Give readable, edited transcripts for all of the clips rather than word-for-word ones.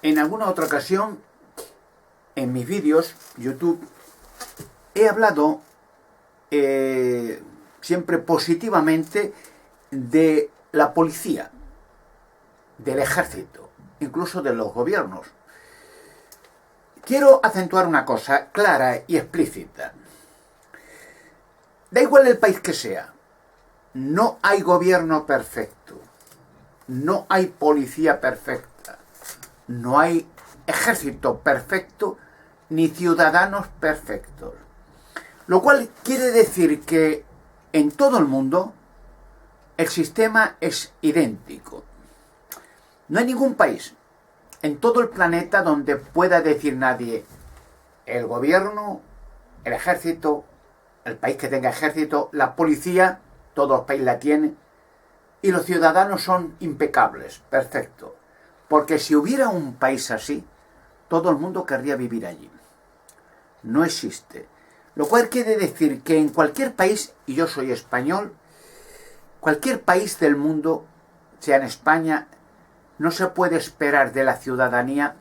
En alguna otra ocasión, en mis vídeos, YouTube, he hablado siempre positivamente de la policía, del ejército, incluso de los gobiernos. Quiero acentuar una cosa clara y explícita. Da igual el país que sea, no hay gobierno perfecto, no hay policía perfecta, no hay ejército perfecto, ni ciudadanos perfectos. Lo cual quiere decir que en todo el mundo el sistema es idéntico. No hay ningún país en todo el planeta donde pueda decir nadie: el gobierno, el ejército, el país que tenga ejército, la policía, todos los países la tienen, y los ciudadanos son impecables, perfectos. Porque si hubiera un país así, todo el mundo querría vivir allí. No existe. Lo cual quiere decir que en cualquier país, y yo soy español, cualquier país del mundo, sea en España, no se puede esperar de la ciudadanía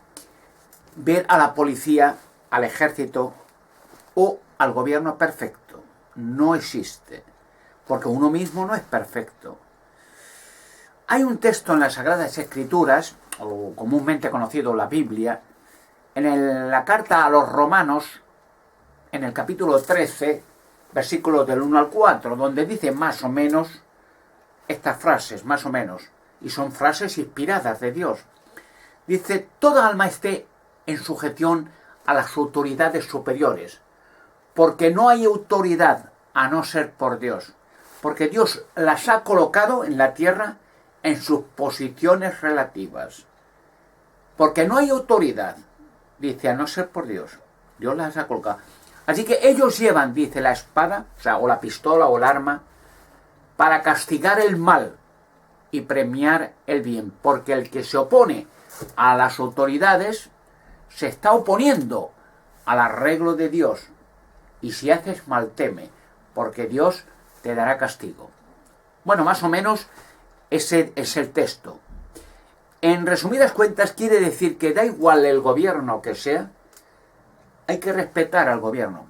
ver a la policía, al ejército o al gobierno perfecto. No existe, porque uno mismo no es perfecto. Hay un texto en las Sagradas Escrituras, o comúnmente conocido la Biblia, en la carta a los Romanos, en el capítulo 13, versículos del 1 al 4, donde dice más o menos estas frases, más o menos, y son frases inspiradas de Dios. Dice: toda alma esté en sujeción a las autoridades superiores, porque no hay autoridad a no ser por Dios, porque Dios las ha colocado en la tierra en sus posiciones relativas. Porque no hay autoridad, dice, a no ser por Dios. Dios las ha colocado. Así que ellos llevan, dice, la espada, o la pistola o el arma, para castigar el mal y premiar el bien. Porque el que se opone a las autoridades se está oponiendo al arreglo de Dios. Y si haces mal, teme, porque Dios te dará castigo. Bueno, más o menos ese es el texto. En resumidas cuentas, quiere decir que da igual el gobierno que sea, hay que respetar al gobierno.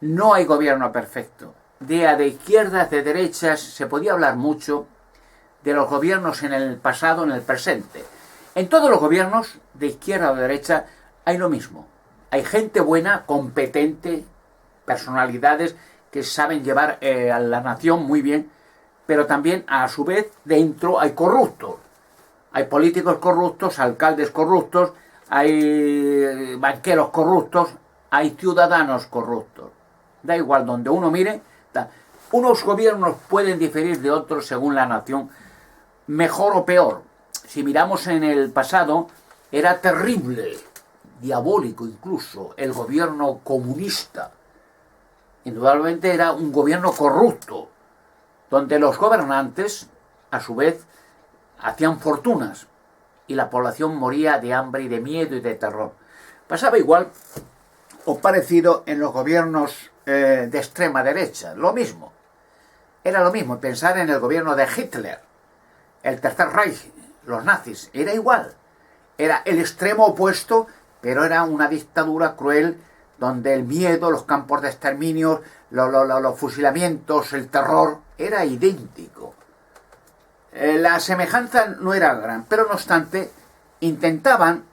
No hay gobierno perfecto. De izquierdas, de derechas, se podía hablar mucho de los gobiernos en el pasado, en el presente. En todos los gobiernos, de izquierda o de derecha, hay lo mismo. Hay gente buena, competente, personalidades que saben llevar a la nación muy bien, pero también, a su vez, dentro hay corruptos. Hay políticos corruptos, alcaldes corruptos, hay banqueros corruptos, hay ciudadanos corruptos. Da igual donde uno mire. Unos gobiernos pueden diferir de otros según la nación, mejor o peor. Si miramos en el pasado, era terrible, diabólico incluso, el gobierno comunista. Indudablemente era un gobierno corrupto, donde los gobernantes, a su vez, hacían fortunas y la población moría de hambre y de miedo y de terror. Pasaba igual o parecido en los gobiernos de extrema derecha, lo mismo. Era lo mismo pensar en el gobierno de Hitler, el Tercer Reich, los nazis, era igual. Era el extremo opuesto, pero era una dictadura cruel donde el miedo, los campos de exterminio, los fusilamientos, el terror, era idéntico. La semejanza no era gran, pero no obstante, intentaban,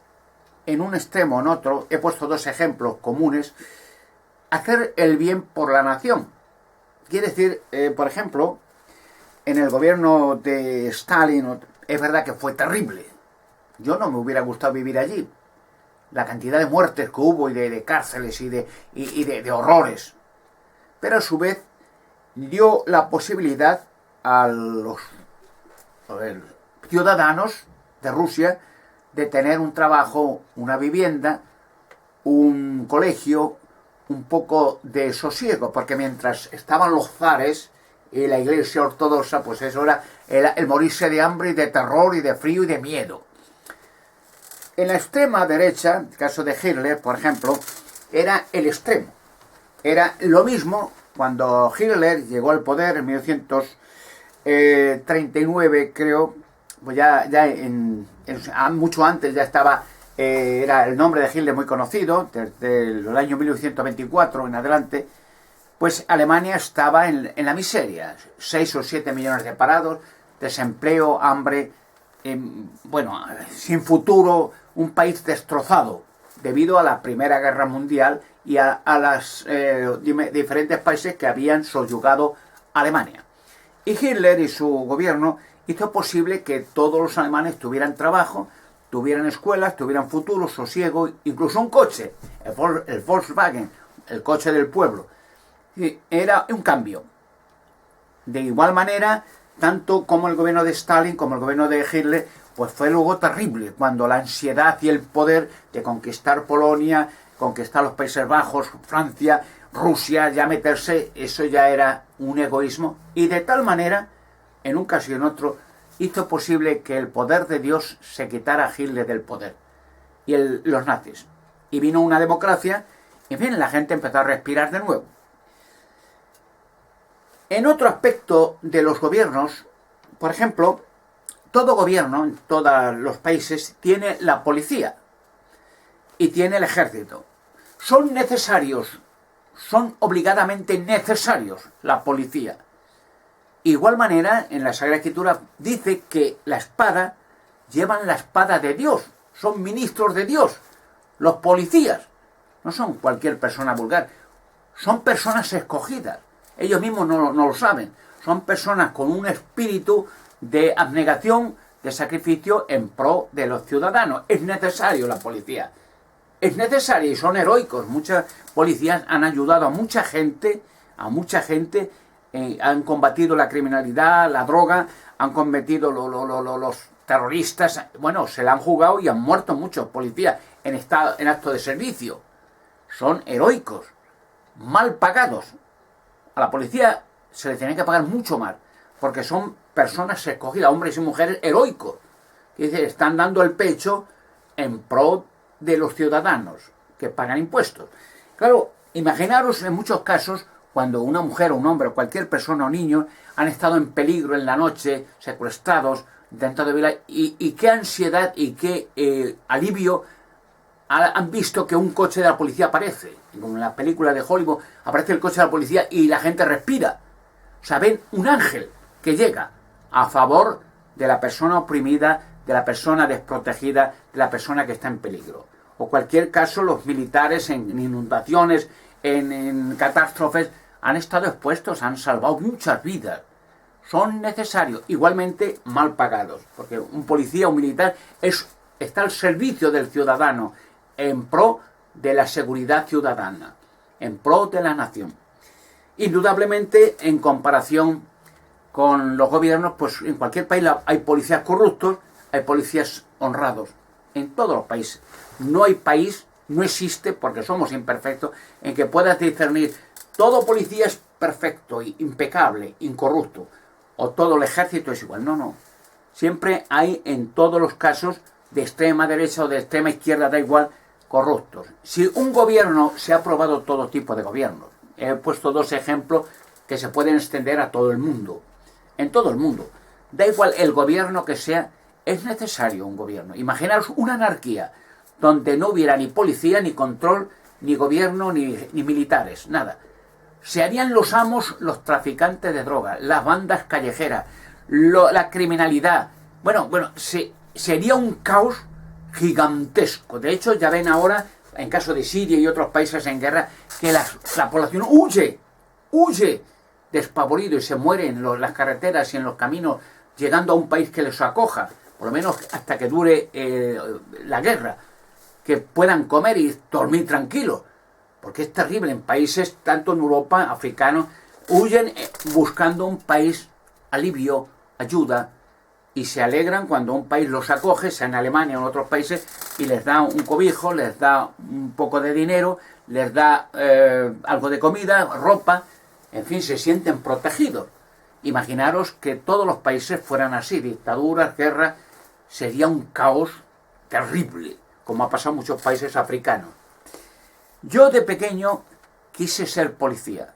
en un extremo o en otro, he puesto dos ejemplos comunes, hacer el bien por la nación. Quiere decir, por ejemplo, en el gobierno de Stalin, es verdad que fue terrible. Yo no me hubiera gustado vivir allí. La cantidad de muertes que hubo y de cárceles y de horrores. Pero a su vez dio la posibilidad a los ciudadanos de Rusia de tener un trabajo, una vivienda, un colegio, un poco de sosiego, porque mientras estaban los zares y la iglesia ortodoxa, pues eso era el morirse de hambre y de terror y de frío y de miedo. En la extrema derecha, el caso de Hitler, por ejemplo, era el extremo. Era lo mismo cuando Hitler llegó al poder en 1939, creo, pues mucho antes ya estaba, era el nombre de Hitler muy conocido, desde el año 1924 en adelante, pues Alemania estaba en la miseria, 6 o 7 millones de parados, desempleo, hambre, bueno, sin futuro, un país destrozado debido a la Primera Guerra Mundial y a los diferentes países que habían subyugado a Alemania. Y Hitler y su gobierno hizo posible que todos los alemanes tuvieran trabajo, tuvieran escuelas, tuvieran futuro, sosiego, incluso un coche, el Volkswagen, el coche del pueblo. Y era un cambio. De igual manera, tanto como el gobierno de Stalin como el gobierno de Hitler, pues fue luego terrible, cuando la ansiedad y el poder de conquistar Polonia, conquistar los Países Bajos, Francia, Rusia, ya meterse, eso ya era un egoísmo, y de tal manera, en un caso y en otro, hizo posible que el poder de Dios se quitara a Hitler del poder, y los nazis. Y vino una democracia, y en fin, la gente empezó a respirar de nuevo. En otro aspecto de los gobiernos, por ejemplo, todo gobierno en todos los países tiene la policía y tiene el ejército. Son necesarios, son obligadamente necesarios la policía. Igual manera, en la Sagrada Escritura dice que la espada, llevan la espada de Dios, son ministros de Dios. Los policías no son cualquier persona vulgar, son personas escogidas. Ellos mismos no lo saben. Son personas con un espíritu de abnegación, de sacrificio en pro de los ciudadanos. Es necesario la policía. Es necesario y son heroicos. Muchas policías han ayudado a mucha gente, han combatido la criminalidad, la droga, han combatido los terroristas. Bueno, se la han jugado y han muerto muchos policías en acto de servicio. Son heroicos, mal pagados. A la policía se le tiene que pagar mucho más, porque son personas escogidas, hombres y mujeres heroicos, que están dando el pecho en pro de los ciudadanos que pagan impuestos. Claro, imaginaros en muchos casos cuando una mujer o un hombre o cualquier persona o niño han estado en peligro en la noche, secuestrados, intentando violar, y qué ansiedad y qué alivio han visto que un coche de la policía aparece. Como en la película de Hollywood aparece el coche de la policía y la gente respira. O sea, ven un ángel que llega a favor de la persona oprimida, de la persona desprotegida, de la persona que está en peligro. O cualquier caso, los militares en inundaciones, en catástrofes, han estado expuestos, han salvado muchas vidas. Son necesarios, igualmente mal pagados, porque un policía o un militar está al servicio del ciudadano, en pro de la seguridad ciudadana, en pro de la nación. Indudablemente, en comparación con los gobiernos, pues en cualquier país hay policías corruptos, hay policías honrados, en todos los países. No hay país, no existe, porque somos imperfectos, en que puedas discernir todo policía es perfecto, impecable, incorrupto, o todo el ejército es igual. No. Siempre hay en todos los casos, de extrema derecha o de extrema izquierda, da igual, corruptos. Si un gobierno, se ha probado todo tipo de gobiernos. He puesto 2 ejemplos que se pueden extender a todo el mundo. En todo el mundo. Da igual el gobierno que sea, es necesario un gobierno. Imaginaros una anarquía donde no hubiera ni policía, ni control, ni gobierno, ni militares, nada. Se harían los amos los traficantes de drogas, las bandas callejeras, la criminalidad. Bueno, sería un caos gigantesco. De hecho, ya ven ahora, en caso de Siria y otros países en guerra, que la población huye despavorido y se muere en las carreteras y en los caminos, llegando a un país que les acoja, por lo menos hasta que dure la guerra, que puedan comer y dormir tranquilos, porque es terrible. En países, tanto en Europa, africanos, huyen buscando un país, alivio, ayuda, y se alegran cuando un país los acoge, sea en Alemania o en otros países, y les da un cobijo, les da un poco de dinero, les da algo de comida, ropa, en fin, se sienten protegidos. Imaginaros que todos los países fueran así, dictaduras, guerras, sería un caos terrible, como ha pasado en muchos países africanos. Yo de pequeño quise ser policía.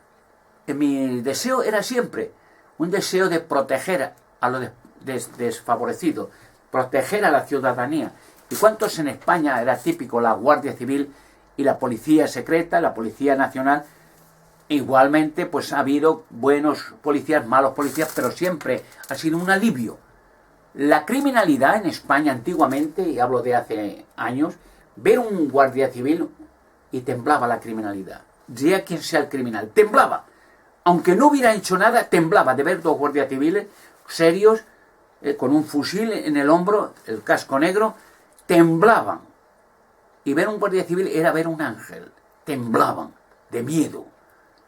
Mi deseo era siempre un deseo de proteger a los desfavorecidos, proteger a la ciudadanía. ¿Y cuántos en España era típico la Guardia Civil y la Policía Secreta, la Policía Nacional? Igualmente, pues ha habido buenos policías, malos policías, pero siempre ha sido un alivio. La criminalidad en España antiguamente, y hablo de hace años, ver un guardia civil y temblaba la criminalidad. Sea quien sea el criminal, temblaba. Aunque no hubiera hecho nada, temblaba de ver dos guardias civiles serios, con un fusil en el hombro, el casco negro, temblaban. Y ver un guardia civil era ver un ángel. Temblaban de miedo.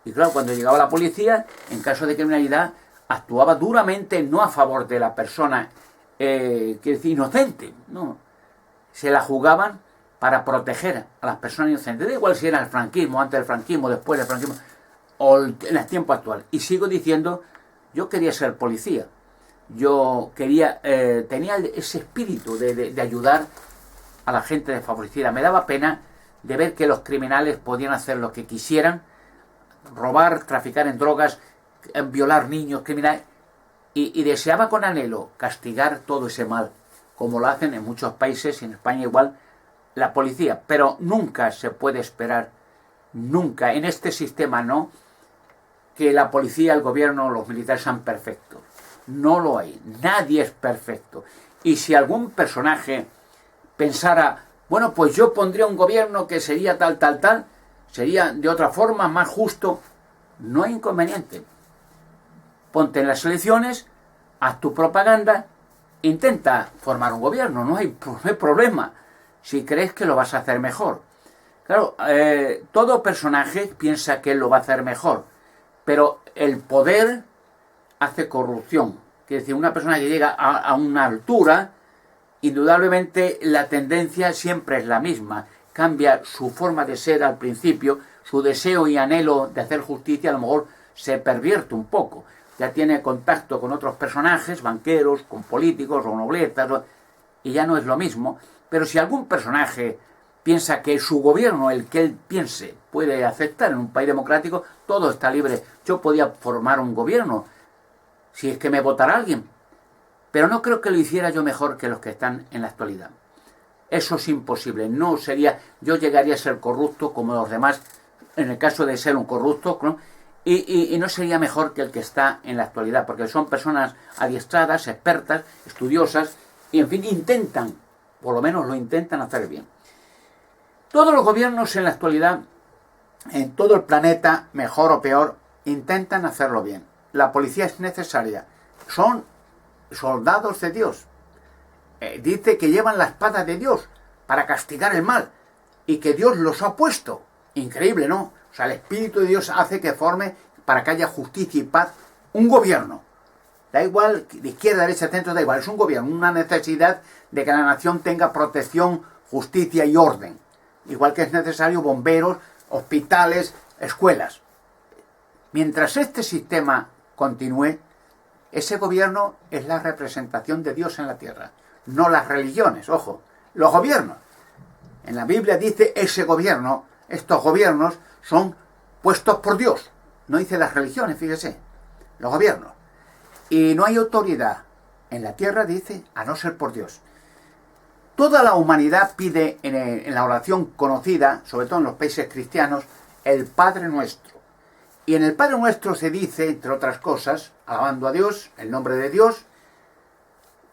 Y claro, cuando llegaba la policía, en caso de criminalidad, actuaba duramente, no a favor de la persona inocente, no. Se la jugaban para proteger a las personas inocentes. Da igual si era el franquismo, antes del franquismo, después del franquismo, o en el tiempo actual. Y sigo diciendo, yo quería ser policía. Yo quería, tenía ese espíritu de ayudar a la gente desfavorecida. Me daba pena de ver que los criminales podían hacer lo que quisieran, robar, traficar en drogas, violar niños, criminales, y deseaba con anhelo castigar todo ese mal, como lo hacen en muchos países y en España igual la policía. Pero nunca se puede esperar, nunca, en este sistema no, que la policía, el gobierno, los militares sean perfectos. No lo hay, nadie es perfecto. Y si algún personaje pensara, bueno, pues yo pondría un gobierno que sería tal, sería de otra forma, más justo, no hay inconveniente. Ponte en las elecciones, haz tu propaganda, intenta formar un gobierno, no hay problema, si crees que lo vas a hacer mejor. Claro, todo personaje piensa que él lo va a hacer mejor, pero el poder hace corrupción. Quiere decir, una persona que llega a una altura, indudablemente la tendencia siempre es la misma. Cambia su forma de ser al principio, su deseo y anhelo de hacer justicia a lo mejor se pervierte un poco. Ya tiene contacto con otros personajes, banqueros, con políticos o nobletas, y ya no es lo mismo. Pero si algún personaje piensa que su gobierno, el que él piense, puede aceptar en un país democrático, todo está libre. Yo podía formar un gobierno, si es que me votara alguien. Pero no creo que lo hiciera yo mejor que los que están en la actualidad. Eso es imposible. No sería, yo llegaría a ser corrupto como los demás, en el caso de ser un corrupto, ¿no? Y no sería mejor que el que está en la actualidad, porque son personas adiestradas, expertas, estudiosas, y en fin, intentan, por lo menos lo intentan hacer bien. Todos los gobiernos en la actualidad, en todo el planeta, mejor o peor, intentan hacerlo bien. La policía es necesaria. Son soldados de Dios. Dice que llevan la espada de Dios para castigar el mal y que Dios los ha puesto. Increíble, ¿no? O sea, el Espíritu de Dios hace que forme, para que haya justicia y paz, un gobierno. Da igual, de izquierda, derecha, centro, da igual. Es un gobierno, una necesidad de que la nación tenga protección, justicia y orden. Igual que es necesario bomberos, hospitales, escuelas. Mientras este sistema continúe, ese gobierno es la representación de Dios en la tierra. No las religiones, ojo, los gobiernos. En la Biblia dice ese gobierno, estos gobiernos son puestos por Dios. No dice las religiones, fíjese, los gobiernos. Y no hay autoridad en la tierra, dice, a no ser por Dios. Toda la humanidad pide en la oración conocida, sobre todo en los países cristianos, el Padre Nuestro. Y en el Padre Nuestro se dice, entre otras cosas, alabando a Dios, el nombre de Dios,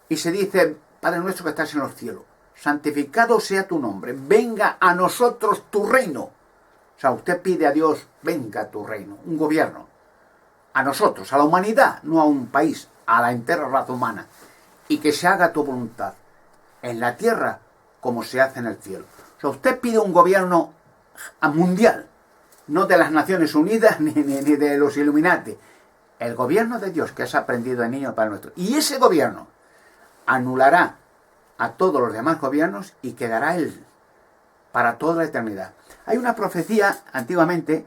y se dice, Padre Nuestro que estás en los cielos, santificado sea tu nombre, venga a nosotros tu reino. O sea, usted pide a Dios, venga tu reino, un gobierno, a nosotros, a la humanidad, no a un país, a la entera raza humana, y que se haga tu voluntad, en la tierra como se hace en el cielo. O sea, usted pide un gobierno mundial, no de las Naciones Unidas ni de los Illuminati, el gobierno de Dios que has aprendido de niño para nuestro. Y ese gobierno anulará a todos los demás gobiernos y quedará él para toda la eternidad. Hay una profecía antiguamente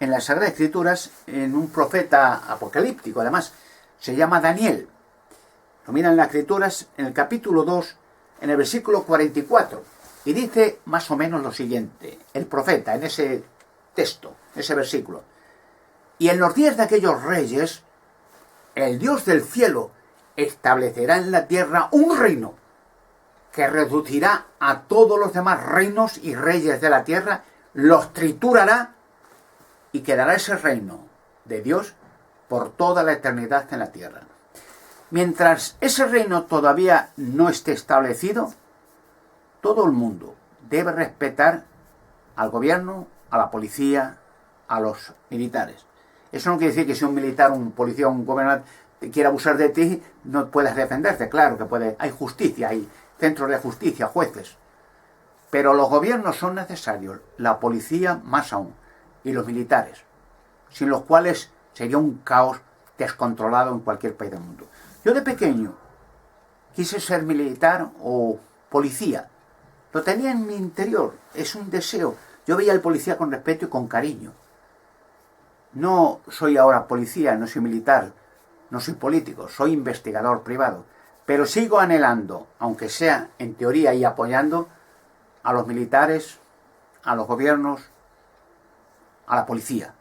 en las Sagradas Escrituras, en un profeta apocalíptico, además, se llama Daniel. Lo miran en las Escrituras, en el capítulo 2, en el versículo 44, y dice más o menos lo siguiente, el profeta, en ese texto, ese versículo. Y en los días de aquellos reyes, el Dios del cielo establecerá en la tierra un reino que reducirá a todos los demás reinos y reyes de la tierra, los triturará y quedará ese reino de Dios por toda la eternidad en la tierra. Mientras ese reino todavía no esté establecido, todo el mundo debe respetar al gobierno, a la policía, a los militares. Eso no quiere decir que si un militar, un policía, un gobernante quiere abusar de ti, no puedes defenderte. Claro que puede. Hay justicia, hay centros de justicia, jueces. Pero los gobiernos son necesarios, la policía más aún, y los militares, sin los cuales sería un caos descontrolado en cualquier país del mundo. Yo de pequeño quise ser militar o policía. Lo tenía en mi interior, es un deseo. Yo veía al policía con respeto y con cariño. No soy ahora policía, no soy militar, no soy político, soy investigador privado. Pero sigo anhelando, aunque sea en teoría y apoyando, a los militares, a los gobiernos, a la policía.